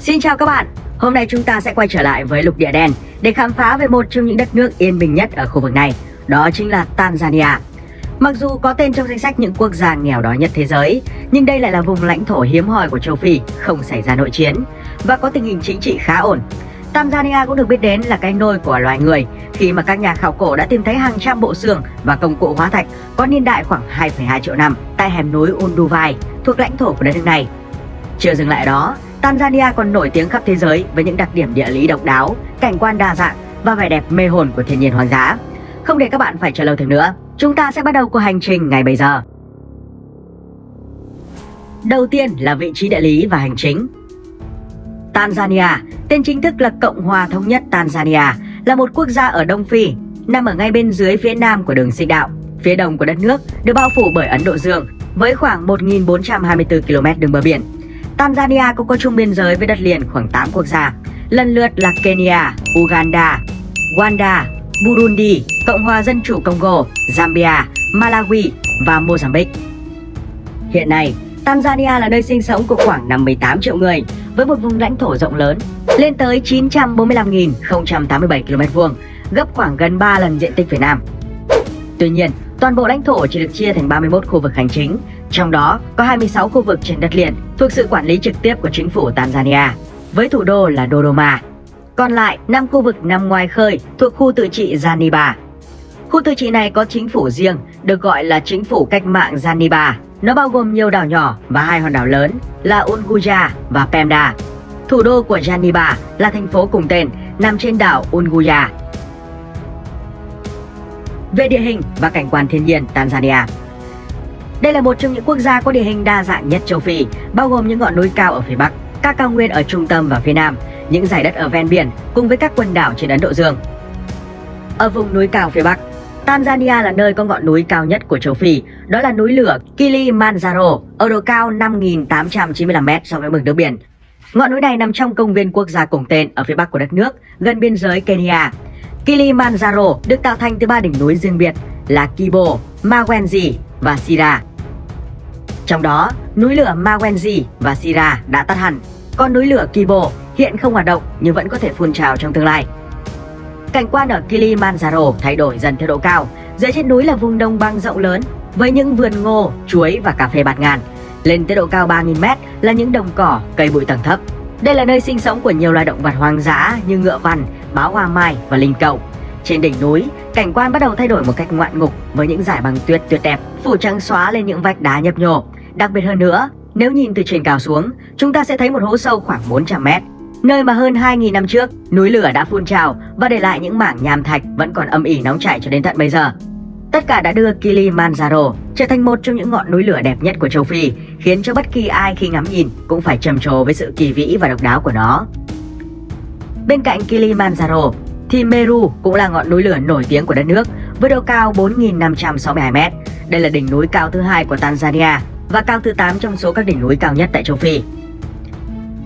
Xin chào các bạn, hôm nay chúng ta sẽ quay trở lại với lục địa đen để khám phá về một trong những đất nước yên bình nhất ở khu vực này, đó chính là Tanzania. Mặc dù có tên trong danh sách những quốc gia nghèo đói nhất thế giới, nhưng đây lại là vùng lãnh thổ hiếm hoi của châu Phi, không xảy ra nội chiến và có tình hình chính trị khá ổn. Tanzania cũng được biết đến là cái nôi của loài người khi mà các nhà khảo cổ đã tìm thấy hàng trăm bộ xương và công cụ hóa thạch có niên đại khoảng 2,2 triệu năm tại hẻm núi Olduvai thuộc lãnh thổ của đất nước này. Chưa dừng lại ở đó, Tanzania còn nổi tiếng khắp thế giới với những đặc điểm địa lý độc đáo, cảnh quan đa dạng và vẻ đẹp mê hồn của thiên nhiên hoang dã. Không để các bạn phải chờ lâu thêm nữa, chúng ta sẽ bắt đầu cuộc hành trình ngay bây giờ. Đầu tiên là vị trí địa lý và hành chính. Tanzania, tên chính thức là Cộng hòa Thống nhất Tanzania, là một quốc gia ở Đông Phi, nằm ở ngay bên dưới phía nam của đường xích đạo. Phía đông của đất nước được bao phủ bởi Ấn Độ Dương với khoảng 1.424 km đường bờ biển. Tanzania cũng có chung biên giới với đất liền khoảng 8 quốc gia, lần lượt là Kenya, Uganda, Rwanda, Burundi, Cộng hòa Dân chủ Congo, Zambia, Malawi và Mozambique. Hiện nay, Tanzania là nơi sinh sống của khoảng 58 triệu người với một vùng lãnh thổ rộng lớn lên tới 945.087 km², gấp khoảng gần 3 lần diện tích Việt Nam. Tuy nhiên, toàn bộ lãnh thổ chỉ được chia thành 31 khu vực hành chính, trong đó có 26 khu vực trên đất liền thuộc sự quản lý trực tiếp của chính phủ Tanzania, với thủ đô là Dodoma. Còn lại 5 khu vực nằm ngoài khơi thuộc khu tự trị Zanzibar. Khu tự trị này có chính phủ riêng, được gọi là chính phủ cách mạng Zanzibar. Nó bao gồm nhiều đảo nhỏ và 2 hòn đảo lớn là Unguja và Pemda. Thủ đô của Zanzibar là thành phố cùng tên, nằm trên đảo Unguja. Về địa hình và cảnh quan thiên nhiên Tanzania, đây là một trong những quốc gia có địa hình đa dạng nhất châu Phi, bao gồm những ngọn núi cao ở phía Bắc, các cao nguyên ở trung tâm và phía Nam, những dải đất ở ven biển cùng với các quần đảo trên Ấn Độ Dương. Ở vùng núi cao phía Bắc, Tanzania là nơi có ngọn núi cao nhất của châu Phi, đó là núi lửa Kilimanjaro ở độ cao 5.895 m so với mực nước biển. Ngọn núi này nằm trong công viên quốc gia cùng tên ở phía Bắc của đất nước, gần biên giới Kenya. Kilimanjaro được tạo thành từ 3 đỉnh núi riêng biệt là Kibo, Mawenzi và Sira. Trong đó, núi lửa Mawenzi và Sira đã tắt hẳn, còn núi lửa Kibo hiện không hoạt động nhưng vẫn có thể phun trào trong tương lai. Cảnh quan ở Kilimanjaro thay đổi dần theo độ cao. Dưới chân núi là vùng đồng bằng rộng lớn với những vườn ngô, chuối và cà phê bạt ngàn. Lên tới độ cao 3.000 m là những đồng cỏ, cây bụi tầng thấp. Đây là nơi sinh sống của nhiều loài động vật hoang dã như ngựa vằn, báo hoa mai và linh cẩu. Trên đỉnh núi, cảnh quan bắt đầu thay đổi một cách ngoạn mục với những dải băng tuyết tuyệt đẹp phủ trắng xóa lên những vách đá nhấp nhô. Đặc biệt hơn nữa, nếu nhìn từ trên cao xuống, chúng ta sẽ thấy một hố sâu khoảng 400 m, nơi mà hơn 2.000 năm trước núi lửa đã phun trào và để lại những mảng nham thạch vẫn còn âm ỉ nóng chảy cho đến tận bây giờ. Tất cả đã đưa Kilimanjaro trở thành một trong những ngọn núi lửa đẹp nhất của châu Phi, khiến cho bất kỳ ai khi ngắm nhìn cũng phải trầm trồ với sự kỳ vĩ và độc đáo của nó. Bên cạnh Kilimanjaro thì Meru cũng là ngọn núi lửa nổi tiếng của đất nước với độ cao 4.562 m. Đây là đỉnh núi cao thứ 2 của Tanzania và cao thứ 8 trong số các đỉnh núi cao nhất tại châu Phi.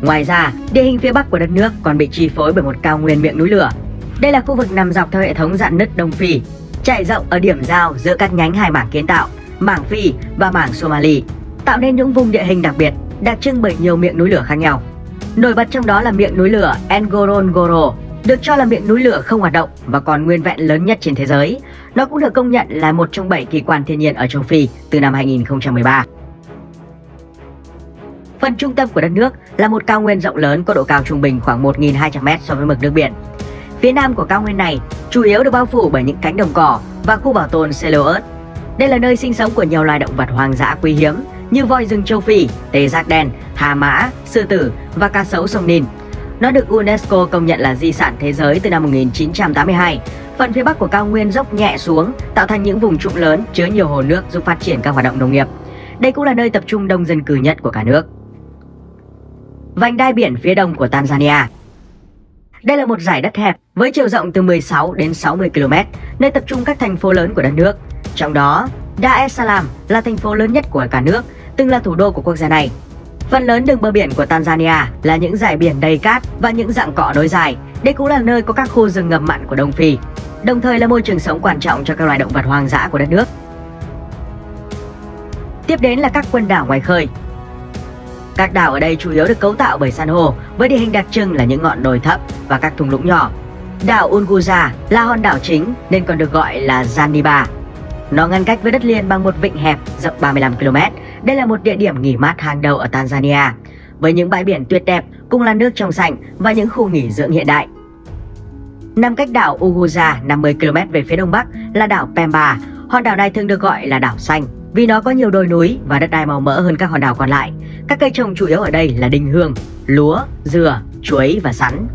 Ngoài ra, địa hình phía Bắc của đất nước còn bị chi phối bởi một cao nguyên miệng núi lửa. Đây là khu vực nằm dọc theo hệ thống rạn nứt Đông Phi, trải rộng ở điểm giao giữa các nhánh hai mảng kiến tạo, mảng Phi và mảng Somali, tạo nên những vùng địa hình đặc biệt, đặc trưng bởi nhiều miệng núi lửa khác nhau. Nổi bật trong đó là miệng núi lửa Ngorongoro, được cho là miệng núi lửa không hoạt động và còn nguyên vẹn lớn nhất trên thế giới. Nó cũng được công nhận là một trong 7 kỳ quan thiên nhiên ở châu Phi từ năm 2013. Phần trung tâm của đất nước là một cao nguyên rộng lớn có độ cao trung bình khoảng 1.200 m so với mực nước biển. Phía nam của cao nguyên này chủ yếu được bao phủ bởi những cánh đồng cỏ và khu bảo tồn Selous. Đây là nơi sinh sống của nhiều loài động vật hoang dã quý hiếm như voi rừng châu Phi, tê giác đen, hà mã, sư tử và cá sấu sông Nin. Nó được UNESCO công nhận là di sản thế giới từ năm 1982. Phần phía bắc của cao nguyên dốc nhẹ xuống, tạo thành những vùng trũng lớn chứa nhiều hồ nước giúp phát triển các hoạt động nông nghiệp. Đây cũng là nơi tập trung đông dân cư nhất của cả nước. Vành đai biển phía đông của Tanzania. Đây là một dải đất hẹp với chiều rộng từ 16 đến 60 km, nơi tập trung các thành phố lớn của đất nước. Trong đó, Dar es Salaam là thành phố lớn nhất của cả nước, từng là thủ đô của quốc gia này. Phần lớn đường bờ biển của Tanzania là những dải biển đầy cát và những rặng cỏ nối dài. Đây cũng là nơi có các khu rừng ngập mặn của Đông Phi, đồng thời là môi trường sống quan trọng cho các loài động vật hoang dã của đất nước. Tiếp đến là các quần đảo ngoài khơi. Các đảo ở đây chủ yếu được cấu tạo bởi san hô, với địa hình đặc trưng là những ngọn đồi thấp và các thung lũng nhỏ. Đảo Unguja là hòn đảo chính nên còn được gọi là Zanzibar. Nó ngăn cách với đất liền bằng một vịnh hẹp rộng 35 km. Đây là một địa điểm nghỉ mát hàng đầu ở Tanzania, với những bãi biển tuyệt đẹp cùng làn nước trong xanh và những khu nghỉ dưỡng hiện đại. Nằm cách đảo Unguja 50 km về phía đông bắc là đảo Pemba. Hòn đảo này thường được gọi là đảo xanh vì nó có nhiều đồi núi và đất đai màu mỡ hơn các hòn đảo còn lại. Các cây trồng chủ yếu ở đây là đinh hương, lúa, dừa, chuối và sắn.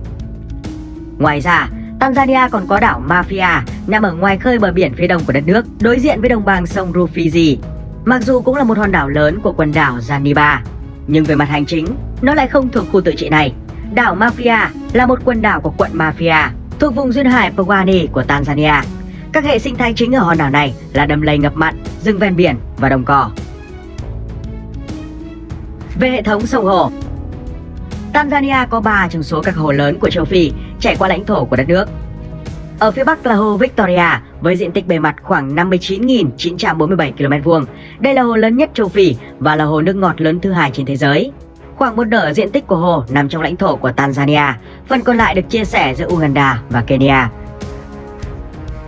Ngoài ra, Tanzania còn có đảo Mafia nằm ở ngoài khơi bờ biển phía đông của đất nước, đối diện với đồng bằng sông Rufiji. Mặc dù cũng là một hòn đảo lớn của quần đảo Zanzibar, nhưng về mặt hành chính, nó lại không thuộc khu tự trị này. Đảo Mafia là một quần đảo của quận Mafia, thuộc vùng duyên hải Pwani của Tanzania. Các hệ sinh thái chính ở hòn đảo này là đầm lầy ngập mặn, rừng ven biển và đồng cỏ. Về hệ thống sông hồ, Tanzania có 3 trong số các hồ lớn của châu Phi chảy qua lãnh thổ của đất nước. Ở phía bắc là hồ Victoria với diện tích bề mặt khoảng 59.947 km². Đây là hồ lớn nhất châu Phi và là hồ nước ngọt lớn thứ hai trên thế giới. Khoảng một nửa diện tích của hồ nằm trong lãnh thổ của Tanzania, phần còn lại được chia sẻ giữa Uganda và Kenya.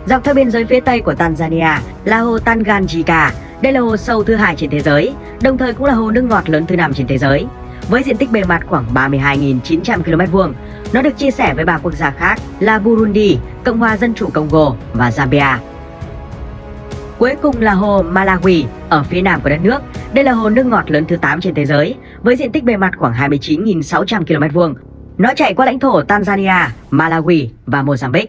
Dọc theo biên giới phía tây của Tanzania là hồ Tanganyika. Đây là hồ sâu thứ hai trên thế giới, đồng thời cũng là hồ nước ngọt lớn thứ 5 trên thế giới. Với diện tích bề mặt khoảng 32.900 km², nó được chia sẻ với 3 quốc gia khác là Burundi, Cộng hòa Dân chủ Congo và Zambia. Cuối cùng là hồ Malawi ở phía nam của đất nước. Đây là hồ nước ngọt lớn thứ 8 trên thế giới, với diện tích bề mặt khoảng 29.600 km². Nó chảy qua lãnh thổ Tanzania, Malawi và Mozambique.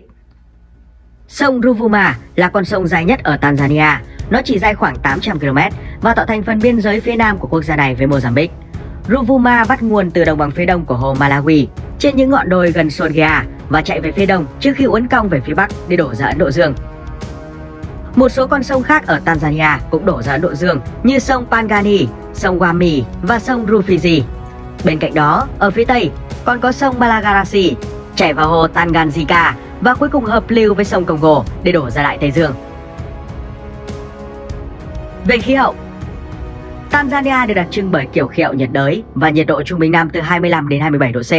Sông Ruvuma là con sông dài nhất ở Tanzania. Nó chỉ dài khoảng 800 km và tạo thành phần biên giới phía nam của quốc gia này với Mozambique. Ruvuma bắt nguồn từ đồng bằng phía đông của hồ Malawi, trên những ngọn đồi gần Songea và chạy về phía đông trước khi uốn cong về phía bắc để đổ ra Ấn Độ Dương. Một số con sông khác ở Tanzania cũng đổ ra Ấn Độ Dương như sông Pangani, sông Wami và sông Rufiji. Bên cạnh đó, ở phía tây còn có sông Malagarasi chảy vào hồ Tanganyika và cuối cùng hợp lưu với sông Congo để đổ ra Đại Tây Dương. Về khí hậu, Tanzania được đặc trưng bởi kiểu khí hậu nhiệt đới và nhiệt độ trung bình năm từ 25 đến 27 độ C.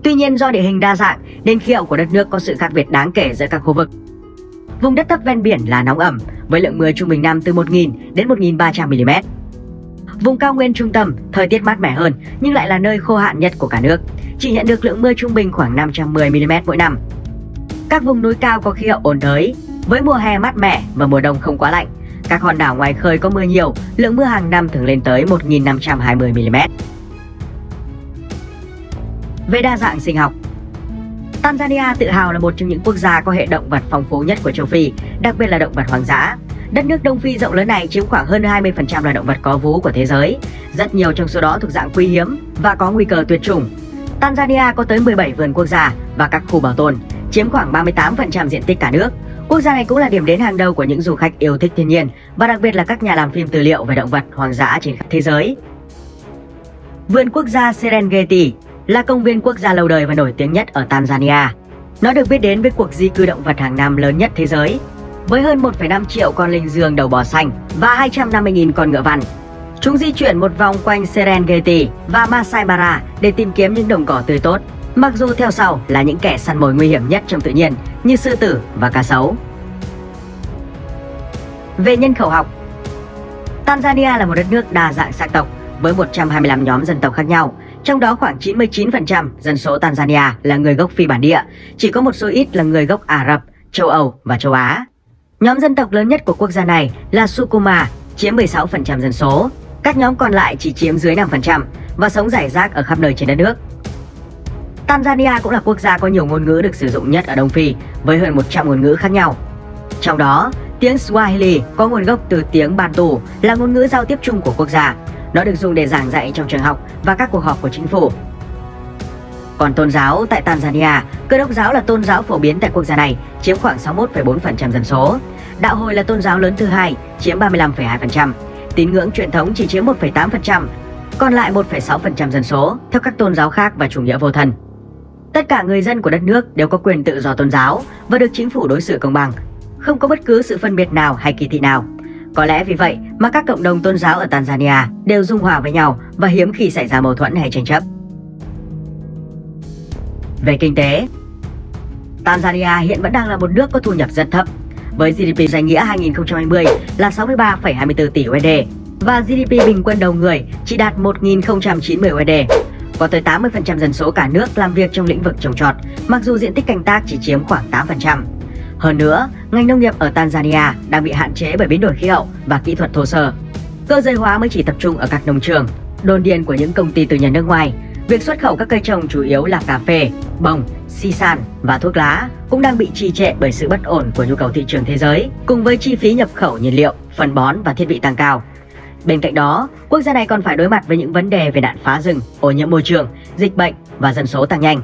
Tuy nhiên do địa hình đa dạng nên khí hậu của đất nước có sự khác biệt đáng kể giữa các khu vực. Vùng đất thấp ven biển là nóng ẩm với lượng mưa trung bình năm từ 1.000 đến 1.300 mm. Vùng cao nguyên trung tâm thời tiết mát mẻ hơn nhưng lại là nơi khô hạn nhất của cả nước, chỉ nhận được lượng mưa trung bình khoảng 510 mm mỗi năm. Các vùng núi cao có khí hậu ôn đới với mùa hè mát mẻ và mùa đông không quá lạnh. Các hòn đảo ngoài khơi có mưa nhiều, lượng mưa hàng năm thường lên tới 1.520 mm. Về đa dạng sinh học, Tanzania tự hào là một trong những quốc gia có hệ động vật phong phú nhất của châu Phi, đặc biệt là động vật hoang dã. Đất nước Đông Phi rộng lớn này chiếm khoảng hơn 20% loài động vật có vú của thế giới. Rất nhiều trong số đó thuộc dạng quý hiếm và có nguy cơ tuyệt chủng. Tanzania có tới 17 vườn quốc gia và các khu bảo tồn, chiếm khoảng 38% diện tích cả nước. Quốc gia này cũng là điểm đến hàng đầu của những du khách yêu thích thiên nhiên và đặc biệt là các nhà làm phim tư liệu về động vật hoang dã trên khắp thế giới. Vườn quốc gia Serengeti là công viên quốc gia lâu đời và nổi tiếng nhất ở Tanzania. Nó được biết đến với cuộc di cư động vật hàng năm lớn nhất thế giới, với hơn 1,5 triệu con linh dương đầu bò xanh và 250.000 con ngựa vằn. Chúng di chuyển một vòng quanh Serengeti và Masai Mara để tìm kiếm những đồng cỏ tươi tốt, mặc dù theo sau là những kẻ săn mồi nguy hiểm nhất trong tự nhiên như sư tử và cá sấu. Về nhân khẩu học, Tanzania là một đất nước đa dạng sắc tộc với 125 nhóm dân tộc khác nhau. Trong đó khoảng 99% dân số Tanzania là người gốc Phi bản địa, chỉ có một số ít là người gốc Ả Rập, châu Âu và châu Á. Nhóm dân tộc lớn nhất của quốc gia này là Sukuma, chiếm 16% dân số. Các nhóm còn lại chỉ chiếm dưới 5% và sống rải rác ở khắp nơi trên đất nước. Tanzania cũng là quốc gia có nhiều ngôn ngữ được sử dụng nhất ở Đông Phi, với hơn 100 ngôn ngữ khác nhau. Trong đó, tiếng Swahili có nguồn gốc từ tiếng Bantu, là ngôn ngữ giao tiếp chung của quốc gia. Nó được dùng để giảng dạy trong trường học và các cuộc họp của chính phủ. Còn tôn giáo tại Tanzania, Cơ đốc giáo là tôn giáo phổ biến tại quốc gia này, chiếm khoảng 61,4% dân số. Đạo Hồi là tôn giáo lớn thứ hai, chiếm 35,2%. Tín ngưỡng truyền thống chỉ chiếm 1,8%, còn lại 1,6% dân số theo các tôn giáo khác và chủ nghĩa vô thần. Tất cả người dân của đất nước đều có quyền tự do tôn giáo và được chính phủ đối xử công bằng, không có bất cứ sự phân biệt nào hay kỳ thị nào. Có lẽ vì vậy mà các cộng đồng tôn giáo ở Tanzania đều dung hòa với nhau và hiếm khi xảy ra mâu thuẫn hay tranh chấp. Về kinh tế, Tanzania hiện vẫn đang là một nước có thu nhập rất thấp, với GDP danh nghĩa 2020 là 63,24 tỷ USD và GDP bình quân đầu người chỉ đạt 1.090 USD. Có tới 80% dân số cả nước làm việc trong lĩnh vực trồng trọt, mặc dù diện tích canh tác chỉ chiếm khoảng 8%. Hơn nữa, ngành nông nghiệp ở Tanzania đang bị hạn chế bởi biến đổi khí hậu và kỹ thuật thô sơ. Cơ giới hóa mới chỉ tập trung ở các nông trường, đồn điền của những công ty tư nhân nước ngoài. Việc xuất khẩu các cây trồng chủ yếu là cà phê, bông, xi san và thuốc lá cũng đang bị trì trệ bởi sự bất ổn của nhu cầu thị trường thế giới, cùng với chi phí nhập khẩu nhiên liệu, phân bón và thiết bị tăng cao. Bên cạnh đó, quốc gia này còn phải đối mặt với những vấn đề về nạn phá rừng, ô nhiễm môi trường, dịch bệnh và dân số tăng nhanh.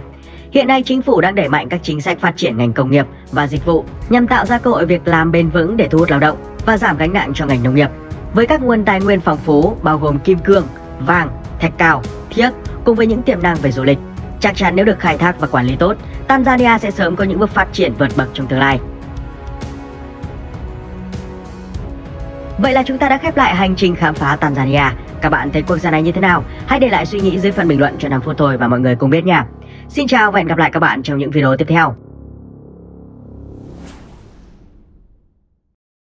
Hiện nay, chính phủ đang đẩy mạnh các chính sách phát triển ngành công nghiệp và dịch vụ nhằm tạo ra cơ hội việc làm bền vững để thu hút lao động và giảm gánh nặng cho ngành nông nghiệp. Với các nguồn tài nguyên phong phú bao gồm kim cương, vàng, thạch cao, thiếc cùng với những tiềm năng về du lịch, chắc chắn nếu được khai thác và quản lý tốt, Tanzania sẽ sớm có những bước phát triển vượt bậc trong tương lai. Vậy là chúng ta đã khép lại hành trình khám phá Tanzania. Các bạn thấy quốc gia này như thế nào? Hãy để lại suy nghĩ dưới phần bình luận cho 5 phút thôi và mọi người cùng biết nha. Xin chào và hẹn gặp lại các bạn trong những video tiếp theo.